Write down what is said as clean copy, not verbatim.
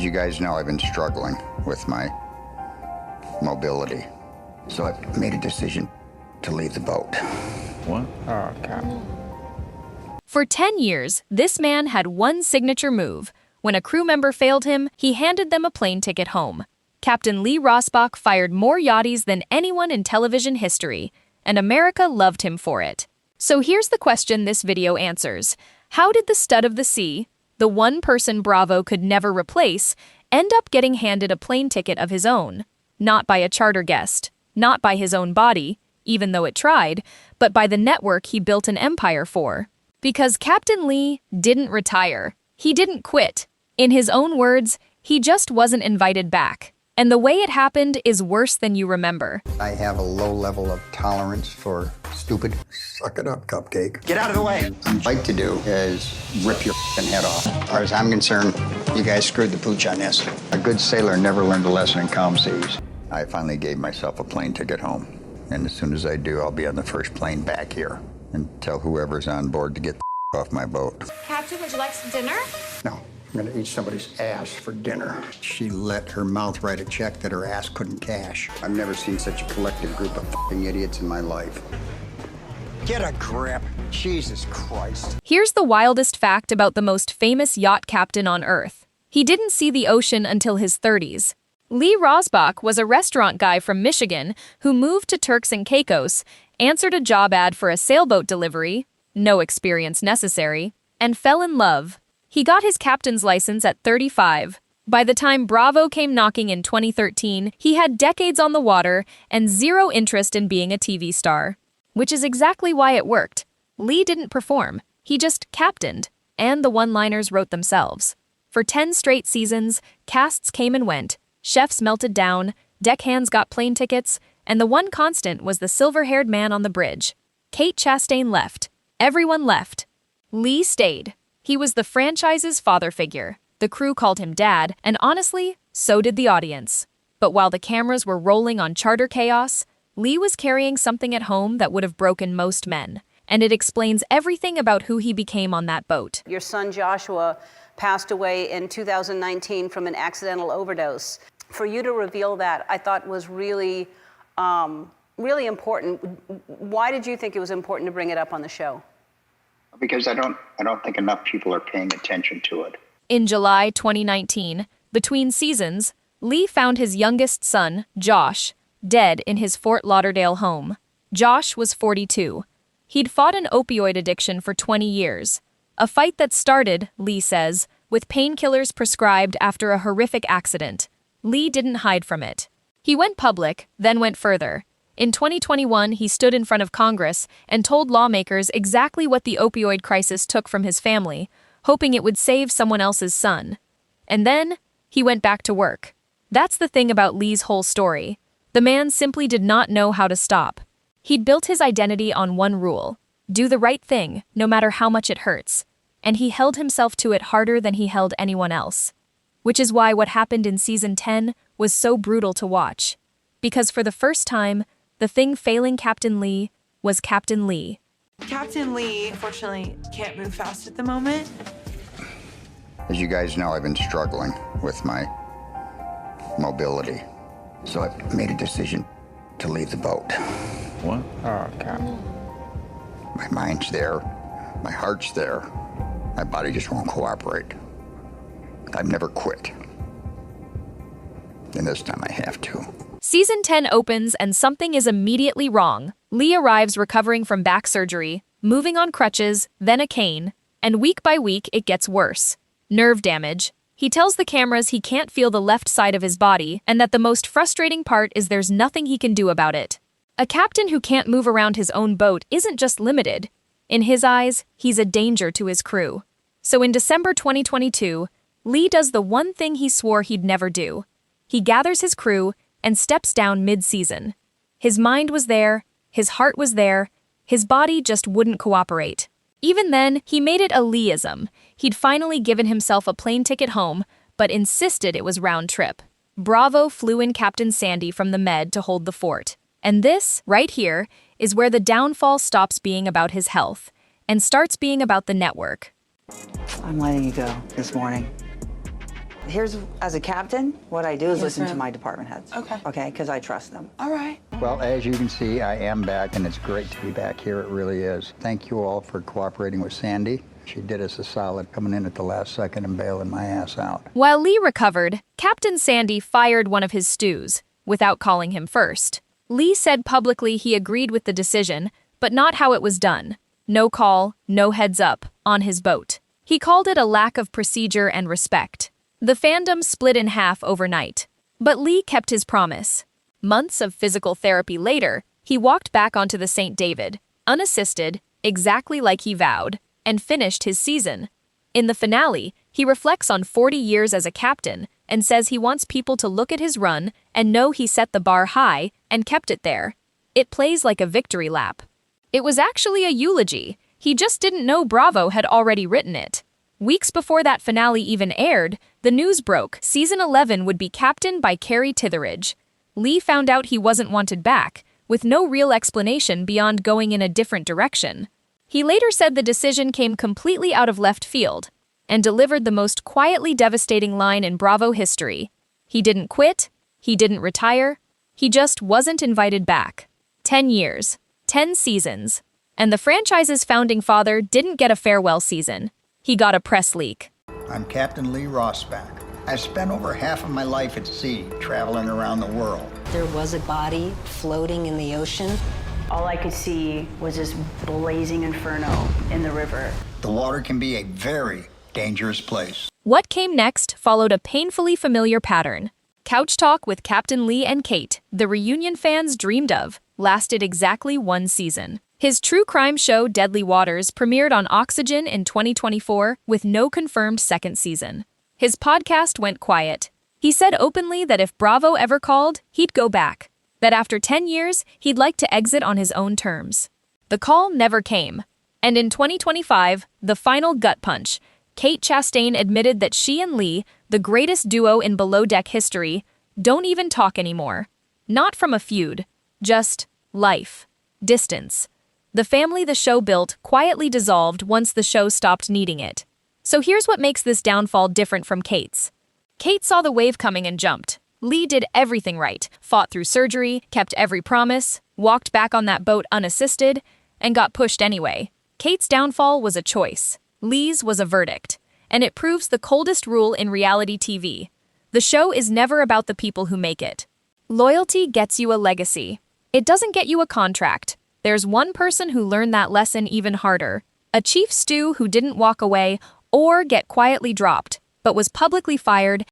You guys know I've been struggling with my mobility, so I've made a decision to leave the boat. What? Oh, God. For 10 years, this man had one signature move. When a crew member failed him, he handed them a plane ticket home. Captain Lee Rosbach fired more yachties than anyone in television history, and America loved him for it. So here's the question this video answers. How did the stud of the sea, the one person Bravo could never replace, end up getting handed a plane ticket of his own? Not by a charter guest, not by his own body, even though it tried, but by the network he built an empire for. Because Captain Lee didn't retire. He didn't quit. In his own words, he just wasn't invited back. And the way it happened is worse than you remember. I have a low level of tolerance for stupid. Suck it up, cupcake. Get out of the way. What I'd like to do is rip your head off. As far as I'm concerned, you guys screwed the pooch on this. A good sailor never learned a lesson in calm seas. I finally gave myself a plane ticket home. And as soon as I do, I'll be on the first plane back here and tell whoever's on board to get the off my boat. Captain, would you like some dinner? No, I'm gonna eat somebody's ass for dinner. She let her mouth write a check that her ass couldn't cash. I've never seen such a collective group of f***ing idiots in my life. Get a grip. Jesus Christ. Here's the wildest fact about the most famous yacht captain on Earth. He didn't see the ocean until his 30s. Lee Rosbach was a restaurant guy from Michigan who moved to Turks and Caicos, answered a job ad for a sailboat delivery, no experience necessary, and fell in love. He got his captain's license at 35. By the time Bravo came knocking in 2013, he had decades on the water and zero interest in being a TV star. Which is exactly why it worked. Lee didn't perform. He just captained, and the one-liners wrote themselves. For 10 straight seasons, casts came and went, chefs melted down, deckhands got plane tickets, and the one constant was the silver-haired man on the bridge. Kate Chastain left. Everyone left. Lee stayed. He was the franchise's father figure. The crew called him Dad, and honestly, so did the audience. But while the cameras were rolling on charter chaos, Lee was carrying something at home that would have broken most men. And it explains everything about who he became on that boat. Your son Joshua passed away in 2019 from an accidental overdose. For you to reveal that, I thought was really, really important. Why did you think it was important to bring it up on the show? Because I don't think enough people are paying attention to it. In July 2019, between seasons, Lee found his youngest son, Josh, dead in his Fort Lauderdale home. Josh was 42. He'd fought an opioid addiction for 20 years. A fight that started, Lee says, with painkillers prescribed after a horrific accident. Lee didn't hide from it. He went public, then went further. In 2021, he stood in front of Congress and told lawmakers exactly what the opioid crisis took from his family, hoping it would save someone else's son. And then, he went back to work. That's the thing about Lee's whole story. The man simply did not know how to stop. He'd built his identity on one rule: do the right thing, no matter how much it hurts. And he held himself to it harder than he held anyone else. Which is why what happened in season 10 was so brutal to watch. Because for the first time, the thing failing Captain Lee was Captain Lee. Captain Lee, unfortunately, can't move fast at the moment. As you guys know, I've been struggling with my mobility. So I've made a decision to leave the boat. What? Oh, God. My mind's there, my heart's there, my body just won't cooperate. I've never quit. And this time I have to. Season 10 opens and something is immediately wrong. Lee arrives recovering from back surgery, moving on crutches, then a cane, and week by week it gets worse. Nerve damage. He tells the cameras he can't feel the left side of his body and that the most frustrating part is there's nothing he can do about it. A captain who can't move around his own boat isn't just limited. In his eyes, he's a danger to his crew. So in December 2022, Lee does the one thing he swore he'd never do. He gathers his crew and steps down mid-season. His mind was there, his heart was there, his body just wouldn't cooperate. Even then, he made it a Lee-ism. He'd finally given himself a plane ticket home, but insisted it was round trip. Bravo flew in Captain Sandy from the Med to hold the fort. And this, right here, is where the downfall stops being about his health and starts being about the network. I'm letting you go this morning. Here's, as a captain, what I do is listen to my department heads. Okay. Okay, because I trust them. All right. Well, as you can see, I am back, and it's great to be back here. It really is. Thank you all for cooperating with Sandy. She did us a solid coming in at the last second and bailing my ass out. While Lee recovered, Captain Sandy fired one of his stews, without calling him first. Lee said publicly he agreed with the decision, but not how it was done. No call, no heads up, on his boat. He called it a lack of procedure and respect. The fandom split in half overnight. But Lee kept his promise. Months of physical therapy later, he walked back onto the St. David, unassisted, exactly like he vowed, and finished his season. In the finale, he reflects on 40 years as a captain and says he wants people to look at his run and know he set the bar high and kept it there. It plays like a victory lap. It was actually a eulogy. He just didn't know Bravo had already written it. Weeks before that finale even aired, the news broke season 11 would be captained by Carrie Titheridge. Lee found out he wasn't wanted back, with no real explanation beyond going in a different direction. He later said the decision came completely out of left field, and delivered the most quietly devastating line in Bravo history. He didn't quit, he didn't retire, he just wasn't invited back. 10 years, 10 seasons, and the franchise's founding father didn't get a farewell season. He got a press leak. I'm Captain Lee Rosbach. I've spent over half of my life at sea, traveling around the world. There was a body floating in the ocean. All I could see was this blazing inferno in the river. The water can be a very dangerous place. What came next followed a painfully familiar pattern. Couch Talk with Captain Lee and Kate, the reunion fans dreamed of, lasted exactly one season. His true crime show Deadly Waters premiered on Oxygen in 2024 with no confirmed second season. His podcast went quiet. He said openly that if Bravo ever called, he'd go back. That after 10 years, he'd like to exit on his own terms. The call never came. And in 2025, the final gut punch, Kate Chastain admitted that she and Lee, the greatest duo in Below Deck history, don't even talk anymore. Not from a feud, just life, distance. The family the show built quietly dissolved once the show stopped needing it. So here's what makes this downfall different from Kate's. Kate saw the wave coming and jumped. Lee did everything right, fought through surgery, kept every promise, walked back on that boat unassisted, and got pushed anyway. Kate's downfall was a choice. Lee's was a verdict. And it proves the coldest rule in reality TV. The show is never about the people who make it. Loyalty gets you a legacy. It doesn't get you a contract. There's one person who learned that lesson even harder. A chief stew who didn't walk away or get quietly dropped, but was publicly fired